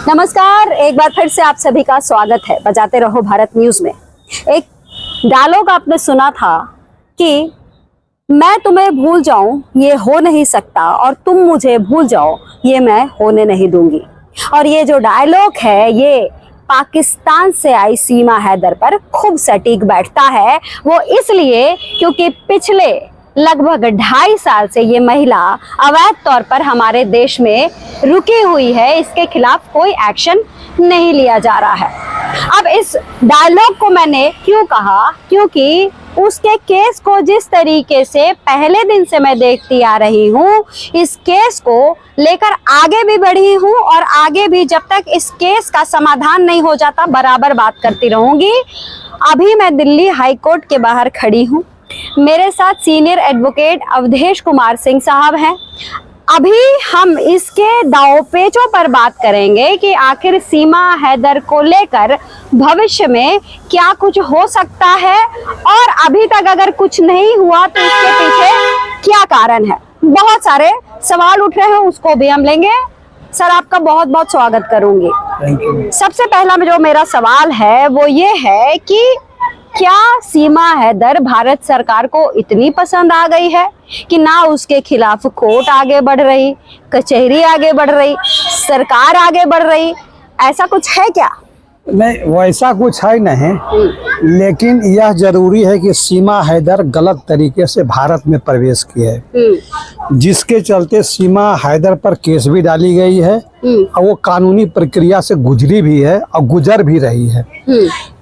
नमस्कार, एक बार फिर से आप सभी का स्वागत है बजाते रहो भारत न्यूज में। एक डायलॉग आपने सुना था कि मैं तुम्हें भूल जाऊं ये हो नहीं सकता और तुम मुझे भूल जाओ ये मैं होने नहीं दूंगी। और ये जो डायलॉग है ये पाकिस्तान से आई सीमा हैदर पर खूब सटीक बैठता है। वो इसलिए क्योंकि पिछले लगभग 2.5 साल से ये महिला अवैध तौर पर हमारे देश में रुकी हुई है, इसके खिलाफ कोई एक्शन नहीं लिया जा रहा है। अब इस डायलॉग को मैंने क्यों कहा, क्योंकि उसके केस को जिस तरीके से पहले दिन से मैं देखती आ रही हूँ, इस केस को लेकर आगे भी बढ़ी हूँ और आगे भी जब तक इस केस का समाधान नहीं हो जाता बराबर बात करती रहूंगी। अभी मैं दिल्ली हाई कोर्ट के बाहर खड़ी हूँ, मेरे साथ सीनियर एडवोकेट अवधेश कुमार सिंह साहब हैं। अभी हम इसके दांवपेचों पर बात करेंगे कि आखिर सीमा हैदर को लेकर भविष्य में क्या कुछ हो सकता है और अभी तक अगर कुछ नहीं हुआ तो इसके पीछे क्या कारण है। बहुत सारे सवाल उठ रहे हैं, उसको भी हम लेंगे। सर, आपका बहुत बहुत स्वागत करूंगी। सबसे पहला जो मेरा सवाल है वो ये है कि क्या सीमा हैदर भारत सरकार को इतनी पसंद आ गई है कि ना उसके खिलाफ कोर्ट आगे बढ़ रही, कचहरी आगे बढ़ रही, सरकार आगे बढ़ रही, ऐसा कुछ है क्या? नहीं, वैसा कुछ है नहीं, लेकिन यह जरूरी है कि सीमा हैदर गलत तरीके से भारत में प्रवेश की है, जिसके चलते सीमा हैदर पर केस भी डाली गई है और वो कानूनी प्रक्रिया से गुजरी भी है और गुजर भी रही है।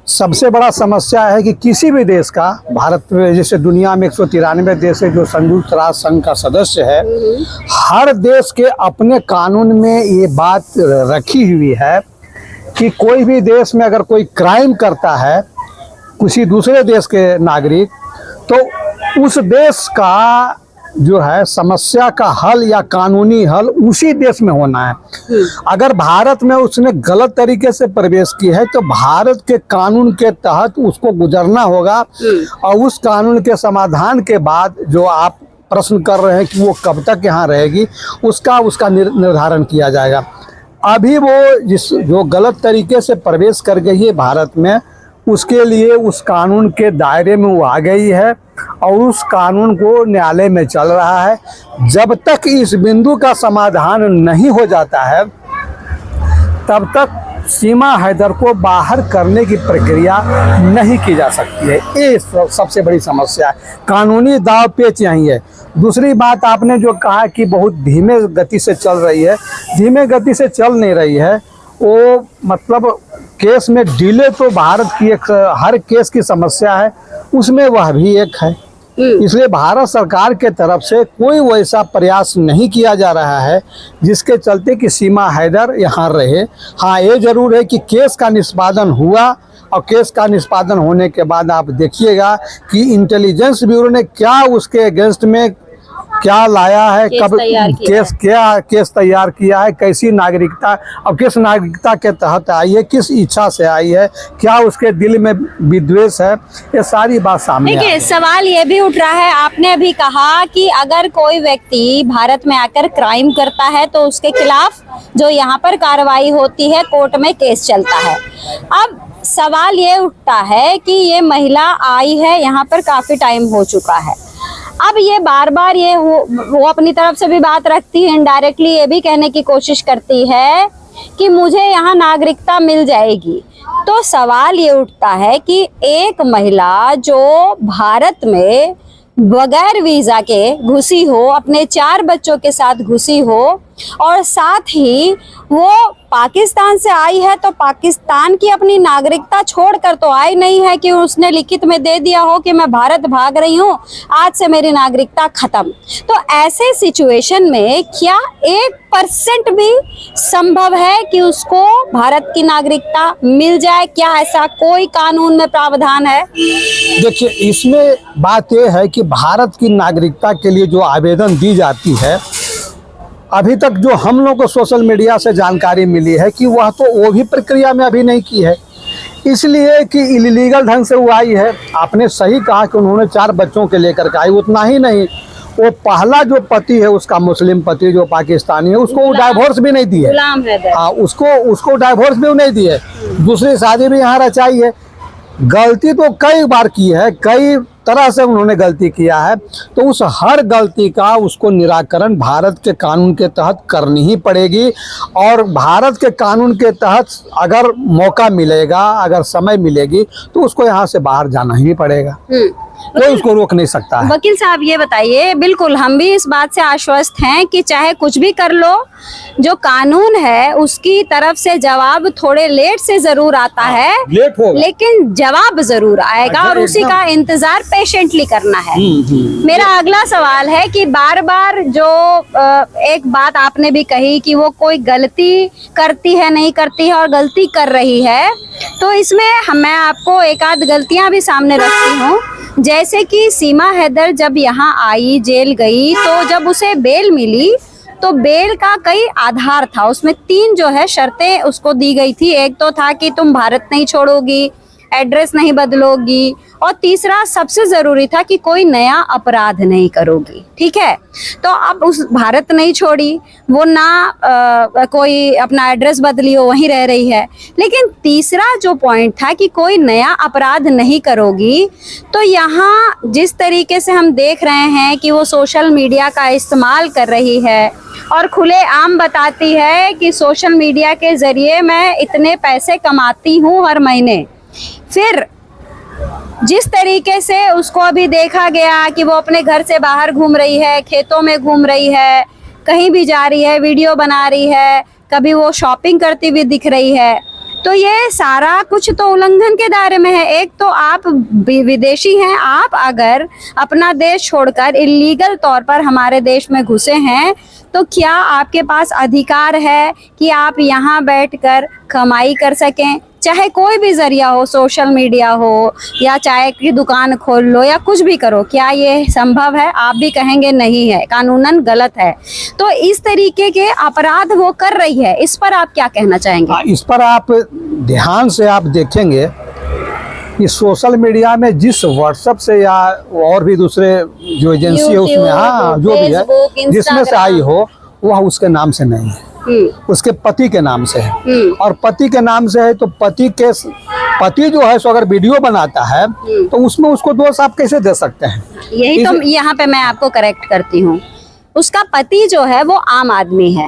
सबसे बड़ा समस्या है कि किसी भी देश का, भारत में जैसे दुनिया में 193 देश है जो संयुक्त राष्ट्र संघ का सदस्य है, हर देश के अपने कानून में ये बात रखी हुई है कि कोई भी देश में अगर कोई क्राइम करता है किसी दूसरे देश के नागरिक, तो उस देश का जो है समस्या का हल या कानूनी हल उसी देश में होना है। अगर भारत में उसने गलत तरीके से प्रवेश की है तो भारत के कानून के तहत उसको गुजरना होगा और उस कानून के समाधान के बाद जो आप प्रश्न कर रहे हैं कि वो कब तक यहाँ रहेगी, उसका निर्धारण किया जाएगा। अभी वो जो गलत तरीके से प्रवेश कर गई है भारत में, उसके लिए उस कानून के दायरे में वो आ गई है और उस कानून को न्यायालय में चल रहा है। जब तक इस बिंदु का समाधान नहीं हो जाता है तब तक सीमा हैदर को बाहर करने की प्रक्रिया नहीं की जा सकती है। ये सबसे बड़ी समस्या है, कानूनी दाव पेच यही है। दूसरी बात, आपने जो कहा कि बहुत धीमे गति से चल रही है, धीमे गति से चल नहीं रही है। वो मतलब केस में डिले तो भारत की एक हर केस की समस्या है, उसमें वह भी एक है। इसलिए भारत सरकार के तरफ से कोई वैसा प्रयास नहीं किया जा रहा है जिसके चलते कि सीमा हैदर यहाँ रहे। हाँ, ये जरूर है कि केस का निष्पादन हुआ और केस का निष्पादन होने के बाद आप देखिएगा कि इंटेलिजेंस ब्यूरो ने क्या उसके अगेंस्ट में क्या लाया है, कब केस तैयार किया है, कैसी नागरिकता और किस नागरिकता के तहत आई है, किस इच्छा से आई है, क्या उसके दिल में विद्वेष है, ये सारी बात सामने देखिए। सवाल ये भी उठ रहा है, आपने अभी कहा कि अगर कोई व्यक्ति भारत में आकर क्राइम करता है तो उसके खिलाफ जो यहाँ पर कार्रवाई होती है, कोर्ट में केस चलता है। अब सवाल ये उठता है कि ये महिला आई है यहाँ पर, काफी टाइम हो चुका है। अब ये बार बार वो अपनी तरफ से भी बात रखती है, इनडायरेक्टली ये भी कहने की कोशिश करती है कि मुझे यहाँ नागरिकता मिल जाएगी। तो सवाल ये उठता है कि एक महिला जो भारत में बगैर वीजा के घुसी हो, अपने 4 बच्चों के साथ घुसी हो और साथ ही वो पाकिस्तान से आई है, तो पाकिस्तान की अपनी नागरिकता छोड़कर तो आई नहीं है कि उसने लिखित में दे दिया हो कि मैं भारत भाग रही हूँ, आज से मेरी नागरिकता खत्म। तो ऐसे सिचुएशन में क्या 1% भी संभव है कि उसको भारत की नागरिकता मिल जाए? क्या ऐसा कोई कानून में प्रावधान है? देखिए, इसमें बात यह है कि भारत की नागरिकता के लिए जो आवेदन दी जाती है, अभी तक जो हम लोग को सोशल मीडिया से जानकारी मिली है कि वह तो वो भी प्रक्रिया में अभी नहीं की है, इसलिए कि इलीगल ढंग से वो आई है। आपने सही कहा कि उन्होंने 4 बच्चों के लेकर के आई, उतना ही नहीं, वो पहला जो पति है उसका, मुस्लिम पति जो पाकिस्तानी है, उसको वो डाइवोर्स भी नहीं दिए। गुलाम हैदर। हाँ, उसको डाइवोर्स भी नहीं दिए, दूसरी शादी भी यहाँ रचाई है। गलती तो कई बार की है, कई तरह से उन्होंने गलती किया है, तो उस हर गलती का उसको निराकरण भारत के कानून के तहत करनी ही पड़ेगी। और भारत के कानून के तहत अगर मौका मिलेगा, अगर समय मिलेगी, तो उसको यहाँ से बाहर जाना ही पड़ेगा। कोई उसको रोक नहीं सकता है। वकील साहब ये बताइए, बिल्कुल हम भी इस बात से आश्वस्त हैं कि चाहे कुछ भी कर लो, जो कानून है उसकी तरफ से जवाब थोड़े लेट से जरूर आता है, लेट होगा, लेकिन जवाब जरूर आएगा और उसी का इंतजार पेशेंटली करना है। मेरा अगला सवाल है कि बार बार जो एक बात आपने भी कही कि वो कोई गलती करती है, नहीं करती है और गलती कर रही है, तो इसमें मैं आपको एक आध गलतियां भी सामने रखती हूँ। जैसे कि सीमा हैदर जब यहाँ आई, जेल गई, तो जब उसे बेल मिली तो बेल का कई आधार था, उसमें 3 जो है शर्तें उसको दी गई थी। एक तो था कि तुम भारत नहीं छोड़ोगी, एड्रेस नहीं बदलोगी, और तीसरा सबसे जरूरी था कि कोई नया अपराध नहीं करोगी। ठीक है, तो अब उस भारत नहीं छोड़ी, वो ना कोई अपना एड्रेस बदली हो, वहीं रह रही है, लेकिन तीसरा जो पॉइंट था कि कोई नया अपराध नहीं करोगी, तो यहाँ जिस तरीके से हम देख रहे हैं कि वो सोशल मीडिया का इस्तेमाल कर रही है और खुलेआम बताती है कि सोशल मीडिया के जरिए मैं इतने पैसे कमाती हूँ हर महीने। फिर जिस तरीके से उसको अभी देखा गया कि वो अपने घर से बाहर घूम रही है, खेतों में घूम रही है, कहीं भी जा रही है, वीडियो बना रही है, कभी वो शॉपिंग करती हुई दिख रही है, तो ये सारा कुछ तो उल्लंघन के दायरे में है। एक तो आप विदेशी हैं, आप अगर अपना देश छोड़कर इलीगल तौर पर हमारे देश में घुसे हैं, तो क्या आपके पास अधिकार है कि आप यहाँ बैठकर कमाई कर सकें? चाहे कोई भी जरिया हो, सोशल मीडिया हो या चाय की दुकान खोल लो या कुछ भी करो, क्या ये संभव है? आप भी कहेंगे नहीं है, कानूनन गलत है। तो इस तरीके के अपराध वो कर रही है, इस पर आप क्या कहना चाहेंगे? इस पर आप ध्यान से आप देखेंगे कि सोशल मीडिया में जिस व्हाट्सएप से या और भी दूसरे जो एजेंसी है उसमें, हाँ जो भी है, जिसमें से आई हो, वह उसके नाम से नहीं है, उसके पति के नाम से है। और पति के नाम से है तो पति जो है सो अगर वीडियो बनाता है तो उसमें उसको दोष आप कैसे दे सकते हैं? यही तो यहाँ पे मैं आपको करेक्ट करती हूँ। उसका पति जो है वो आम आदमी है,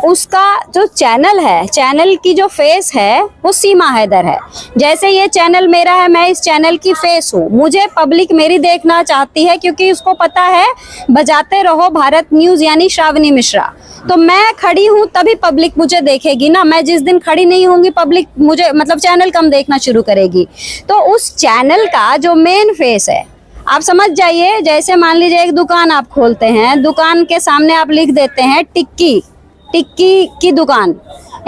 उसका जो चैनल है, चैनल की जो फेस है वो सीमा हैदर है। जैसे ये चैनल मेरा है, मैं इस चैनल की फेस हूँ, मुझे पब्लिक मेरी देखना चाहती है क्योंकि उसको पता है बजाते रहो भारत न्यूज यानी श्रावणी मिश्रा, तो मैं खड़ी हूँ तभी पब्लिक मुझे देखेगी ना। मैं जिस दिन खड़ी नहीं होंगी, पब्लिक मुझे मतलब चैनल कम देखना शुरू करेगी। तो उस चैनल का जो मेन फेस है, आप समझ जाइए, जैसे मान लीजिए एक दुकान आप खोलते हैं, दुकान के सामने आप लिख देते हैं टिक्की की दुकान,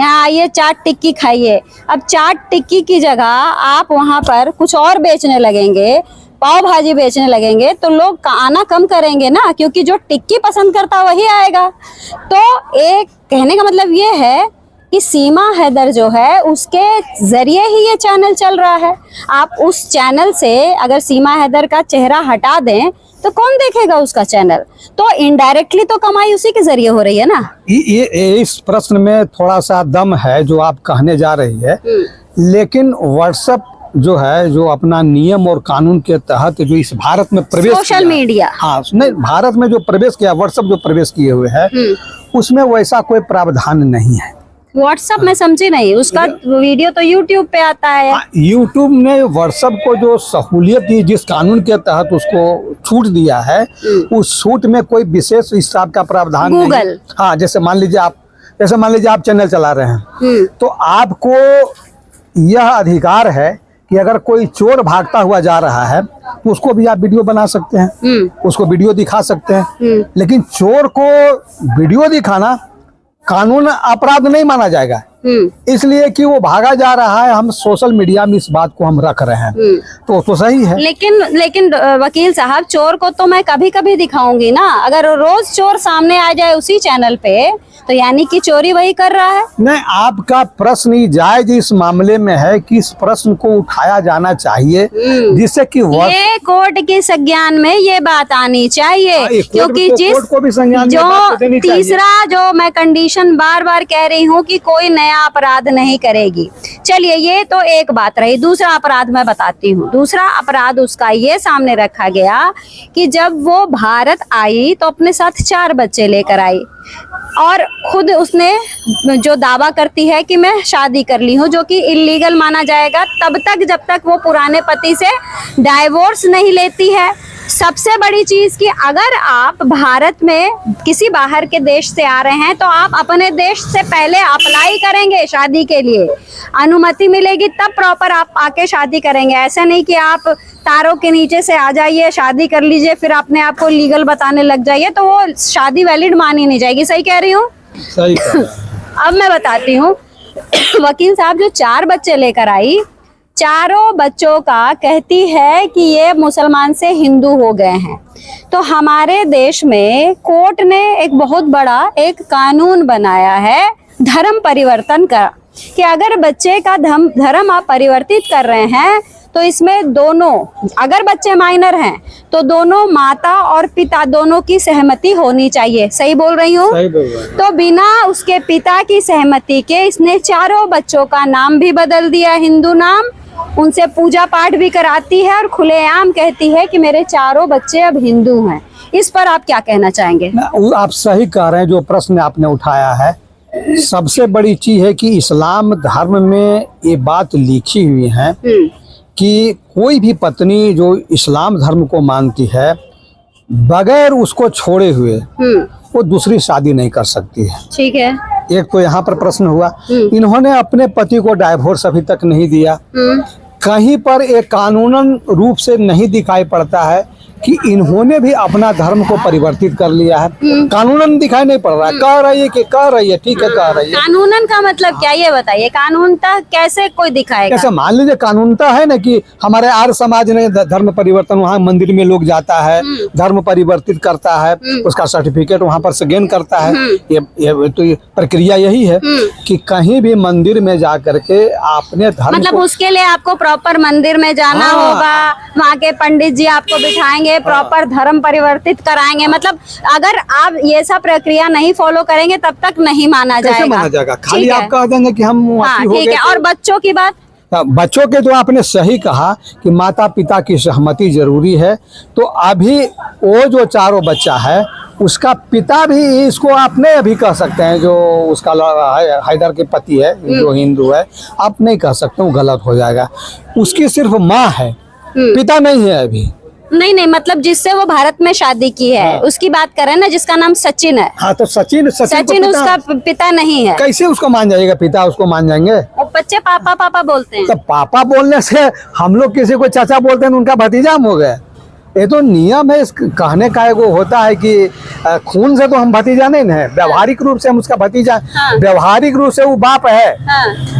यहाँ आइए चाट टिक्की खाइए। अब चाट टिक्की की जगह आप वहाँ पर कुछ और बेचने लगेंगे, पाव भाजी बेचने लगेंगे, तो लोग आना कम करेंगे ना, क्योंकि जो टिक्की पसंद करता वही आएगा। तो एक कहने का मतलब ये है कि सीमा हैदर जो है उसके जरिए ही ये चैनल चल रहा है। आप उस चैनल से अगर सीमा हैदर का चेहरा हटा दें तो कौन देखेगा उसका चैनल? तो इनडायरेक्टली तो कमाई उसी के जरिए हो रही है ना। ये इस प्रश्न में थोड़ा सा दम है जो आप कहने जा रही है, लेकिन व्हाट्सएप जो है, जो अपना नियम और कानून के तहत जो इस भारत में प्रवेश सोशल मीडिया, हाँ नहीं, भारत में जो प्रवेश किया, व्हाट्सएप जो प्रवेश किए हुए है, उसमें वैसा कोई प्रावधान नहीं है। व्हाट्सएप में समझे नहीं, उसका वीडियो तो यूट्यूब पे आता है। यूट्यूब ने व्हाट्सएप को जो सहूलियत दी, जिस कानून के तहत उसको छूट दिया है, उस छूट में कोई विशेष इस हिसाब का प्रावधान नहीं। गूगल, हाँ, जैसे मान लीजिए आप चैनल चला रहे हैं, तो आपको यह अधिकार है कि अगर कोई चोर भागता हुआ जा रहा है तो उसको भी आप वीडियो बना सकते हैं, उसको वीडियो दिखा सकते हैं। लेकिन चोर को वीडियो दिखाना कानून अपराध नहीं माना जाएगा, इसलिए कि वो भागा जा रहा है। हम सोशल मीडिया में इस बात को हम रख रहे हैं, तो सही है। लेकिन वकील साहब, चोर को तो मैं कभी कभी दिखाऊंगी ना। अगर रोज चोर सामने आ जाए उसी चैनल पे, तो यानी कि चोरी वही कर रहा है। नहीं, आपका प्रश्न ही जायज इस मामले में है कि इस प्रश्न को उठाया जाना चाहिए, जिससे कि ये कोर्ट के संज्ञान में ये बात आनी चाहिए, क्योंकि कोर्ट को भी संज्ञान में जो बात देनी चाहिए। तीसरा जो मैं कंडीशन बार बार कह रही हूँ कि कोई नया अपराध नहीं करेगी। चलिए, ये तो एक बात रही। दूसरा अपराध मैं बताती हूँ। दूसरा अपराध उसका ये सामने रखा गया कि जब वो भारत आई तो अपने साथ 4 बच्चे लेकर आई, और खुद उसने जो दावा करती है कि मैं शादी कर ली हूँ, जो कि इलीगल माना जाएगा तब तक जब तक वो पुराने पति से डाइवोर्स नहीं लेती है। सबसे बड़ी चीज कि अगर आप भारत में किसी बाहर के देश से आ रहे हैं तो आप अपने देश से पहले अप्लाई करेंगे शादी के लिए, अनुमति मिलेगी तब प्रॉपर आप आके शादी करेंगे। ऐसा नहीं कि आप तारों के नीचे से आ जाइए, शादी कर लीजिए, फिर अपने आप को लीगल बताने लग जाइए, तो वो शादी वैलिड मानी नहीं जाएगी। सही कह रही हूँ? सही कह रहे हैं। अब मैं बताती हूँ। वकील साहब जो 4 बच्चे लेकर आई, चारों बच्चों का कहती है कि ये मुसलमान से हिंदू हो गए हैं। तो हमारे देश में कोर्ट ने एक बहुत बड़ा एक कानून बनाया है धर्म परिवर्तन का, कि अगर बच्चे का धर्म आप परिवर्तित कर रहे हैं तो इसमें दोनों, अगर बच्चे माइनर हैं तो दोनों माता और पिता दोनों की सहमति होनी चाहिए। सही बोल रही हूँ? सही बोल रहे हैं। तो बिना उसके पिता की सहमति के इसने चारों बच्चों का नाम भी बदल दिया, हिंदू नाम, उनसे पूजा पाठ भी कराती है और खुलेआम कहती है कि मेरे चारों बच्चे अब हिंदू हैं। इस पर आप क्या कहना चाहेंगे? आप सही कह रहे हैं। जो प्रश्न आपने उठाया है, सबसे बड़ी चीज है कि इस्लाम धर्म में ये बात लिखी हुई है कि कोई भी पत्नी जो इस्लाम धर्म को मानती है, बगैर उसको छोड़े हुए वो दूसरी शादी नहीं कर सकती है। ठीक है। एक तो यहाँ पर प्रश्न हुआ, इन्होंने अपने पति को डाइवोर्स अभी तक नहीं दिया। कहीं पर एक कानूनन रूप से नहीं दिखाई पड़ता है कि इन्होंने भी अपना धर्म को परिवर्तित कर लिया है। कानूनन दिखाई नहीं पड़ रहा है। कह रही है कि कह रही है, ठीक है, कह रही है। कानूनन का मतलब क्या, ये बताइए। कानूनता कैसे कोई दिखाएगा? कैसे? मान लीजिए कानूनता है ना कि हमारे आर्य समाज ने धर्म परिवर्तन, वहाँ मंदिर में लोग जाता है, धर्म परिवर्तित करता है, उसका सर्टिफिकेट वहाँ पर से गेन करता है। ये तो ये प्रक्रिया यही है कि कहीं भी मंदिर में जा करके आपने धर्म मतलब उसके लिए आपको प्रॉपर मंदिर में जाना होगा, वहाँ के पंडित जी आपको बिठाएंगे, प्रॉपर धर्म परिवर्तित कराएंगे। मतलब अगर आप ये सब प्रक्रिया नहीं फॉलो करेंगे तब तक नहीं माना जाएगा। कैसे माना जाएगा? खाली आप कह देंगे कि हम हाँ, ठीक है। और बच्चों की बात? बच्चों के तो आपने सही कहा कि माता पिता की सहमति जरूरी है। तो अभी वो जो चारों बच्चा है उसका पिता भी, इसको आप नहीं अभी कह सकते हैं, जो उसका हैदर के पति है जो हिंदू है, आप नहीं कह सकते, वो गलत हो जाएगा। उसकी सिर्फ माँ है, पिता नहीं है अभी। नहीं, मतलब जिससे वो भारत में शादी की है उसकी बात कर रहे हैं ना, जिसका नाम सचिन है। हाँ, तो सचिन उसका पिता नहीं है। कैसे उसको मान जाएगा? पिता उसको मान जाएंगे? वो बच्चे पापा पापा बोलते हैं। तो पापा बोलने से हम लोग किसी को चाचा बोलते हैं, उनका भतीजा हो गया। ये तो नियम है। इस कहने का वो होता है कि खून से तो हम भतीजा नहीं है, व्यवहारिक रूप से हम उसका भतीजा। व्यवहारिक रूप से वो बाप है,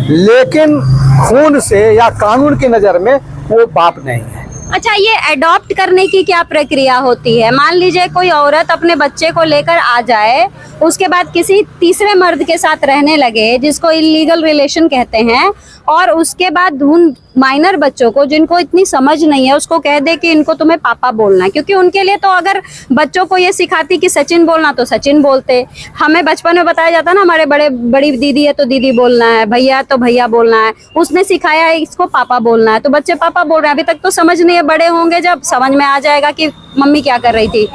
लेकिन खून से या कानून की नजर में वो बाप नहीं है। अच्छा, ये अडॉप्ट करने की क्या प्रक्रिया होती है? मान लीजिए कोई औरत अपने बच्चे को लेकर आ जाए, उसके बाद किसी तीसरे मर्द के साथ रहने लगे, जिसको इलीगल रिलेशन कहते हैं, और उसके बाद उन माइनर बच्चों को जिनको इतनी समझ नहीं है उसको कह दे कि इनको तुम्हें पापा बोलना है। क्योंकि उनके लिए तो अगर बच्चों को ये सिखाती कि सचिन बोलना तो सचिन बोलते। हमें बचपन में बताया जाता ना, हमारे बड़ी दीदी है तो दीदी बोलना है, भैया तो भैया बोलना है। उसने सिखाया है इसको पापा बोलना है, तो बच्चे पापा बोल रहे हैं। अभी तक तो समझ नहीं है, बड़े होंगे जब समझ में आ जाएगा कि मम्मी क्या कर रही थी।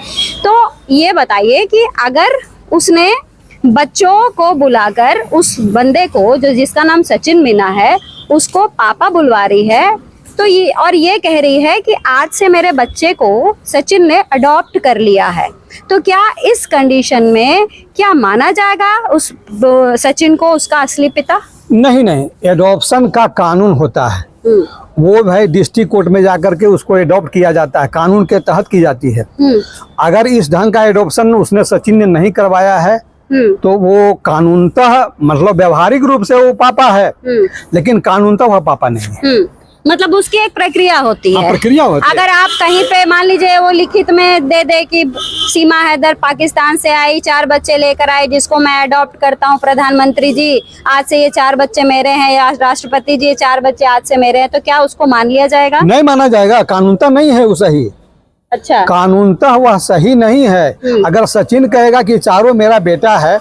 तो ये बताइए कि अगर उसने बच्चों को बुलाकर उस बंदे को, जो जिसका नाम सचिन मीना है, उसको पापा बुलवा रही है, तो ये कह रही है कि आज से मेरे बच्चे को सचिन ने अडॉप्ट कर लिया है, तो क्या इस कंडीशन में क्या माना जाएगा उस सचिन को उसका असली पिता? नहीं, एडॉप्शन का कानून होता है। वो भाई डिस्ट्रिक्ट कोर्ट में जाकर के उसको एडॉप्ट किया जाता है, कानून के तहत की जाती है। अगर इस ढंग का एडॉप्शन उसने सचिन ने नहीं करवाया है तो वो कानूनतः मतलब व्यवहारिक रूप से वो पापा है, लेकिन कानूनतः वह पापा नहीं है। मतलब उसकी एक प्रक्रिया होती है। प्रक्रिया होती है। अगर आप कहीं पे मान लीजिए वो लिखित में दे दे कि सीमा हैदर पाकिस्तान से आई, 4 बच्चे लेकर आई, जिसको मैं अडॉप्ट करता हूँ, प्रधानमंत्री जी आज से ये 4 बच्चे मेरे हैं, या राष्ट्रपति जी ये 4 बच्चे आज से मेरे हैं, तो क्या उसको मान लिया जाएगा? नहीं माना जाएगा, कानूनतः नहीं है वो सही। अच्छा, कानूनतः वह सही नहीं है। अगर सचिन कहेगा कि चारों मेरा बेटा है,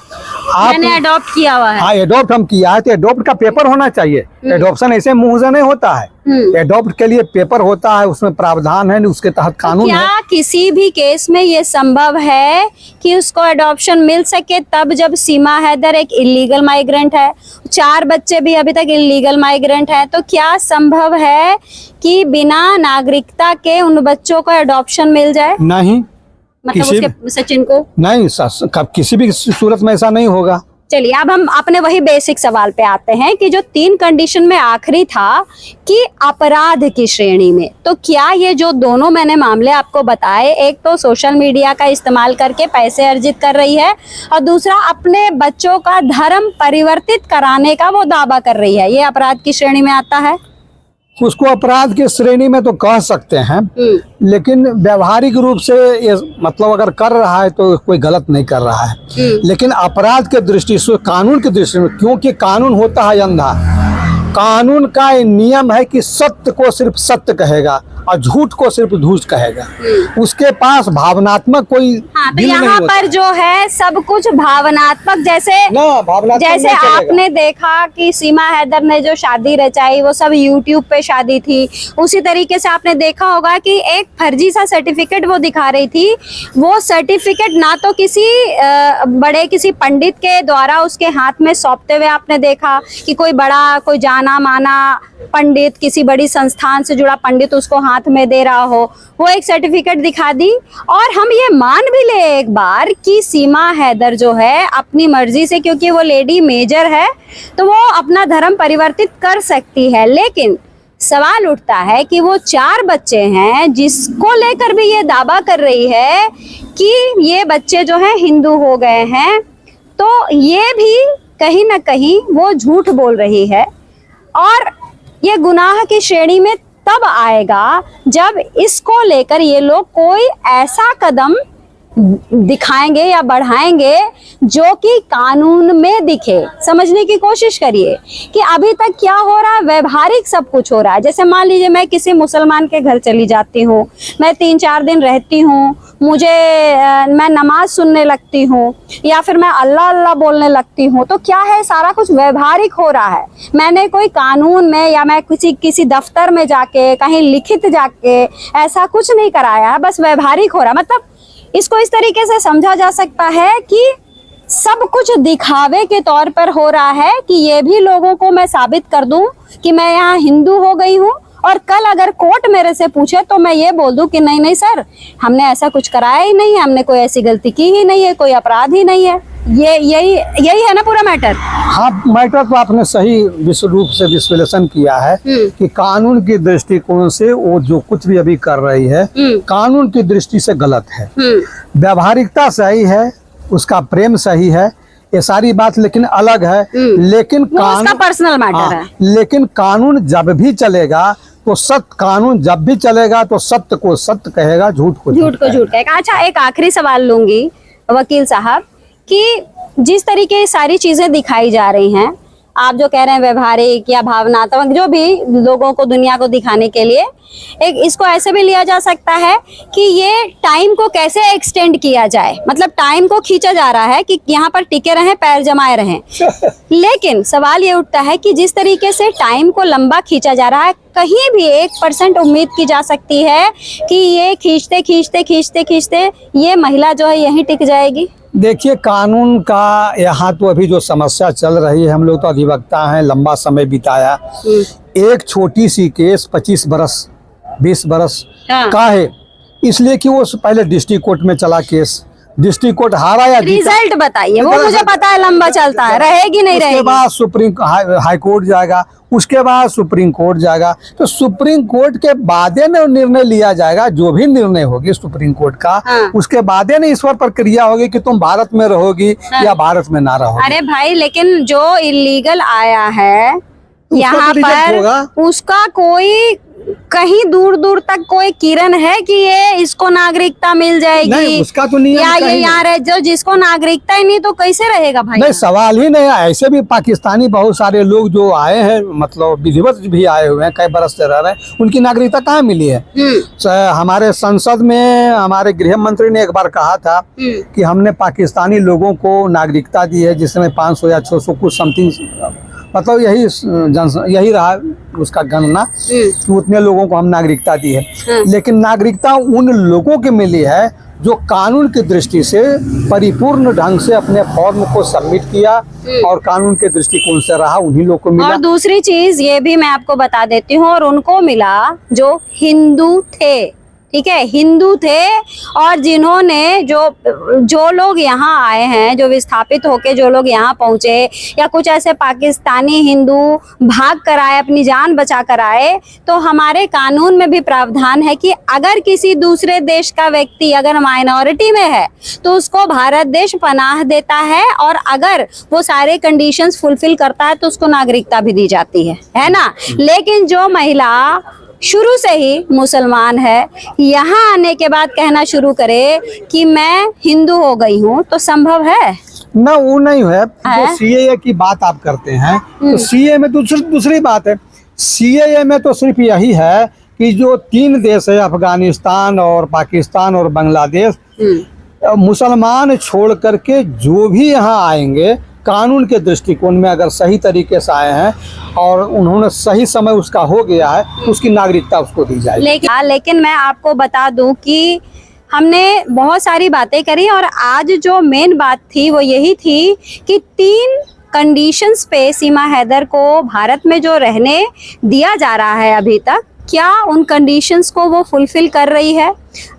आप मैंने अडॉप्ट किया हुआ है। हाँ एडॉप्ट हम किया है, तो एडॉप्ट का पेपर होना चाहिए। एडॉप्शन ऐसे मुंह से नहीं होता है। एडॉप्ट के लिए पेपर होता है, उसमें प्रावधान है, उसके तहत कानून है। क्या किसी भी केस में ये संभव है कि उसको अडॉप्शन मिल सके तब जब सीमा हैदर एक इलीगल माइग्रेंट है, 4 बच्चे भी अभी तक इलीगल माइग्रेंट है, तो क्या संभव है कि बिना नागरिकता के उन बच्चों को अडॉप्शन मिल जाए? नहीं, मतलब उसके सचिन को नहीं, किसी भी सूरत में ऐसा नहीं होगा। चलिए अब हम अपने वही बेसिक सवाल पे आते हैं कि जो 3 कंडीशन में आखिरी था कि अपराध की श्रेणी में, तो क्या ये जो दोनों मैंने मामले आपको बताए, एक तो सोशल मीडिया का इस्तेमाल करके पैसे अर्जित कर रही है और दूसरा अपने बच्चों का धर्म परिवर्तित कराने का वो दावा कर रही है, ये अपराध की श्रेणी में आता है? उसको अपराध की श्रेणी में तो कह सकते हैं, लेकिन व्यवहारिक रूप से ये मतलब अगर कर रहा है तो कोई गलत नहीं कर रहा है। लेकिन अपराध के दृष्टि से, कानून की दृष्टि में, क्योंकि कानून होता है अंधा, कानून का नियम है कि सत्य को सिर्फ सत्य कहेगा और झूठ को सिर्फ झूठ कहेगा। उसके पास भावनात्मक कोई हाँ, तो दिल नहीं यहाँ होता। पर जो है सब कुछ भावनात्मक, जैसे भावनात्मक जैसे नहीं चलेगा। आपने देखा कि सीमा हैदर ने जो शादी रचाई वो सब यूट्यूब पे शादी थी, उसी तरीके से आपने देखा होगा कि एक फर्जी सा सर्टिफिकेट वो दिखा रही थी। वो सर्टिफिकेट ना तो किसी बड़े किसी पंडित के द्वारा उसके हाथ में सौंपते हुए आपने देखा कि कोई बड़ा, कोई जाना माना पंडित, किसी बड़ी संस्थान से जुड़ा पंडित उसको हाथ में दे रहा हो, वो एक सर्टिफिकेट दिखा दी। और हम ये मान भी ले एक बार कि सीमा हैदर जो है अपनी मर्जी से, क्योंकि वो लेडी मेजर है, तो वो अपना धर्म परिवर्तित कर सकती है, लेकिन सवाल उठता है कि वो 4 बच्चे हैं जिसको लेकर भी ये दावा कर रही है कि ये बच्चे जो हैं हिंदू हो गए हैं, तो ये भी कहीं ना कहीं वो झूठ बोल रही है। और ये गुनाह की श्रेणी में तब आएगा जब इसको लेकर ये लोग कोई ऐसा कदम दिखाएंगे या बढ़ाएंगे जो कि कानून में दिखे। समझने की कोशिश करिए कि अभी तक क्या हो रहा है, व्यवहारिक सब कुछ हो रहा है। जैसे मान लीजिए मैं किसी मुसलमान के घर चली जाती हूँ, मैं 3-4 दिन रहती हूँ, मैं नमाज सुनने लगती हूँ या फिर मैं अल्लाह अल्लाह बोलने लगती हूँ, तो क्या है, सारा कुछ व्यवहारिक हो रहा है। मैंने कोई कानून में या मैं किसी दफ्तर में जाके कहीं लिखित जाके ऐसा कुछ नहीं कराया है, बस व्यवहारिक हो रहा है। मतलब इसको इस तरीके से समझा जा सकता है कि सब कुछ दिखावे के तौर पर हो रहा है कि ये भी लोगों को मैं साबित कर दूं कि मैं यहाँ हिंदू हो गई हूँ, और कल अगर कोर्ट मेरे से पूछे तो मैं ये बोल दूं कि नहीं नहीं सर, हमने ऐसा कुछ कराया ही नहीं है, हमने कोई ऐसी गलती की ही नहीं है, कोई अपराध ही नहीं है। यही है ना पूरा मैटर? हाँ, मैटर तो आपने सही रूप से विश्लेषण किया है कि कानून की दृष्टिकोण से वो जो कुछ भी अभी कर रही है कानून की दृष्टि से गलत है। व्यवहारिकता सही है, उसका प्रेम सही है, ये सारी बात लेकिन अलग है। लेकिन उसका पर्सनल मैटर है। लेकिन कानून जब भी चलेगा तो कानून जब भी चलेगा तो सत्य को सत्य कहेगा, झूठ को झूठ कहेगा। अच्छा, एक आखिरी सवाल लूंगी वकील साहब कि जिस तरीके सारी चीजें दिखाई जा रही हैं, आप जो कह रहे हैं व्यवहारिक या भावनात्मक, जो भी लोगों को दुनिया को दिखाने के लिए, एक इसको ऐसे भी लिया जा सकता है कि ये टाइम को कैसे एक्सटेंड किया जाए। मतलब टाइम को खींचा जा रहा है कि यहाँ पर टिके रहें, पैर जमाए रहें। लेकिन सवाल ये उठता है कि जिस तरीके से टाइम को लंबा खींचा जा रहा है, कहीं भी 1% उम्मीद की जा सकती है कि ये खींचते खींचते खींचते खींचते ये महिला जो है यहीं टिक जाएगी। देखिए, कानून का यहाँ तो अभी जो समस्या चल रही है, हम लोग तो अधिवक्ता हैं, लंबा समय बिताया। एक छोटी सी केस 25 बरस 20 बरस का है, इसलिए कि वो पहले डिस्ट्रिक्ट कोर्ट में चला केस, डिस्ट्रिक्ट कोर्ट हारा या जीता, रिजल्ट बताइए, वो मुझे पता है लंबा चलता है, रहेगी नहीं उसके रहेगी। बाद सुप्रीम हाई कोर्ट जाएगा, उसके बाद सुप्रीम कोर्ट जाएगा, तो सुप्रीम कोर्ट के बादे में निर्णय लिया जाएगा। जो भी निर्णय होगी सुप्रीम कोर्ट का, हाँ। उसके बादे में इस पर प्रक्रिया होगी कि तुम भारत में रहोगी या भारत में ना रहोगी। अरे भाई, लेकिन जो इलीगल आया है यहाँ तो रिजेक्ट पर, होगा। उसका कोई कहीं दूर दूर तक कोई किरण है कि ये इसको नागरिकता मिल जाएगी? नहीं, उसका तो नियम या ये कहीं यहाँ रहे, जो जिसको नागरिकता ही नहीं तो कैसे रहेगा भाई? नहीं, सवाल ही नहीं है। ऐसे भी पाकिस्तानी बहुत सारे लोग जो आए हैं, मतलब विधिवत भी आए हुए हैं, कई बरस से रह रहे हैं, उनकी नागरिकता कहाँ मिली है? हमारे संसद में हमारे गृह मंत्री ने एक बार कहा था कि हमने पाकिस्तानी लोगों को नागरिकता दी है, जिसमें 500 या 600 कुछ समथिंग, मतलब यही रहा उसका गणना कि उतने लोगों को हम नागरिकता दी है। लेकिन नागरिकता उन लोगों के मिली है जो कानून की दृष्टि से परिपूर्ण ढंग से अपने फॉर्म को सबमिट किया और कानून के दृष्टिकोण से रहा, उन्हीं लोगों को मिला। और दूसरी चीज ये भी मैं आपको बता देती हूँ, और उनको मिला जो हिंदू थे, ठीक है, हिंदू थे। और जिन्होंने जो लोग यहाँ आए हैं, जो विस्थापित होके जो लोग यहाँ पहुंचे, या कुछ ऐसे पाकिस्तानी हिंदू भाग कर आए, अपनी जान बचा कर आए, तो हमारे कानून में भी प्रावधान है कि अगर किसी दूसरे देश का व्यक्ति अगर माइनॉरिटी में है तो उसको भारत देश पनाह देता है, और अगर वो सारे कंडीशंस फुलफिल करता है तो उसको नागरिकता भी दी जाती है ना। लेकिन जो महिला शुरू से ही मुसलमान है, यहाँ आने के बाद कहना शुरू करे कि मैं हिंदू हो गई हूँ, तो संभव है? ना, वो नहीं है। जो सीएए की बात आप करते हैं, तो सीएए में दूसरी बात है। सीएए में तो सिर्फ यही है कि जो 3 देश है, अफगानिस्तान और पाकिस्तान और बांग्लादेश, मुसलमान छोड़ करके जो भी यहाँ आएंगे, कानून के दृष्टिकोण में अगर सही तरीके से आए हैं और उन्होंने सही समय उसका हो गया है, उसकी नागरिकता उसको दी जाएगी। लेकिन मैं आपको बता दूं कि हमने बहुत सारी बातें करी, और आज जो मेन बात थी वो यही थी कि 3 कंडीशंस पे सीमा हैदर को भारत में जो रहने दिया जा रहा है अभी तक, क्या उन कंडीशंस को वो फुलफिल कर रही है?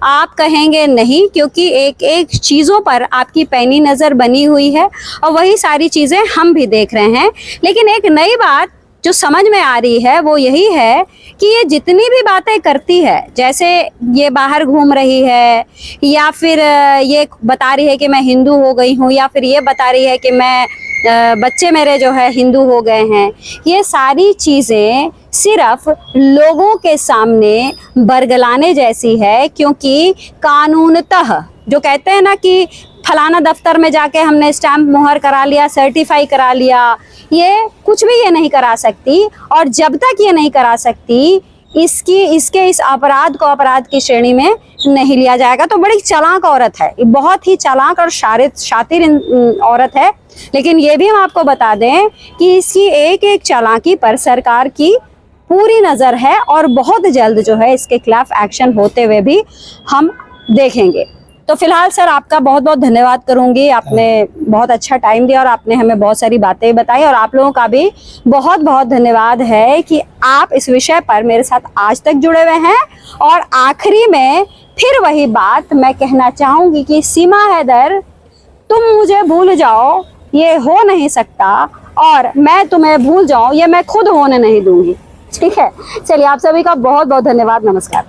आप कहेंगे नहीं, क्योंकि एक एक चीज़ों पर आपकी पैनी नज़र बनी हुई है और वही सारी चीज़ें हम भी देख रहे हैं। लेकिन एक नई बात जो समझ में आ रही है वो यही है कि ये जितनी भी बातें करती है, जैसे ये बाहर घूम रही है, या फिर ये बता रही है कि मैं हिंदू हो गई हूँ, या फिर ये बता रही है कि मैं बच्चे मेरे जो है हिंदू हो गए हैं, ये सारी चीज़ें सिर्फ लोगों के सामने बरगलाने जैसी है। क्योंकि कानूनतः जो कहते हैं ना कि फलाना दफ्तर में जाके हमने स्टैम्प मुहर करा लिया, सर्टिफाई करा लिया, ये कुछ भी ये नहीं करा सकती। और जब तक ये नहीं करा सकती, इसके इस अपराध को अपराध की श्रेणी में नहीं लिया जाएगा। तो बड़ी चालाक औरत है, बहुत ही चालाक और शातिर औरत है। लेकिन ये भी हम आपको बता दें कि इसकी एक एक चालाकी पर सरकार की पूरी नज़र है, और बहुत जल्द जो है इसके खिलाफ एक्शन होते हुए भी हम देखेंगे। तो फिलहाल सर आपका बहुत बहुत धन्यवाद करूंगी, आपने बहुत अच्छा टाइम दिया और आपने हमें बहुत सारी बातें बताई, और आप लोगों का भी बहुत बहुत धन्यवाद है कि आप इस विषय पर मेरे साथ आज तक जुड़े हुए हैं। और आखिरी में फिर वही बात मैं कहना चाहूँगी कि सीमा हैदर, तुम मुझे भूल जाओ ये हो नहीं सकता, और मैं तुम्हें भूल जाऊं ये मैं खुद होने नहीं दूंगी। ठीक है, चलिए आप सभी का बहुत बहुत धन्यवाद, नमस्कार।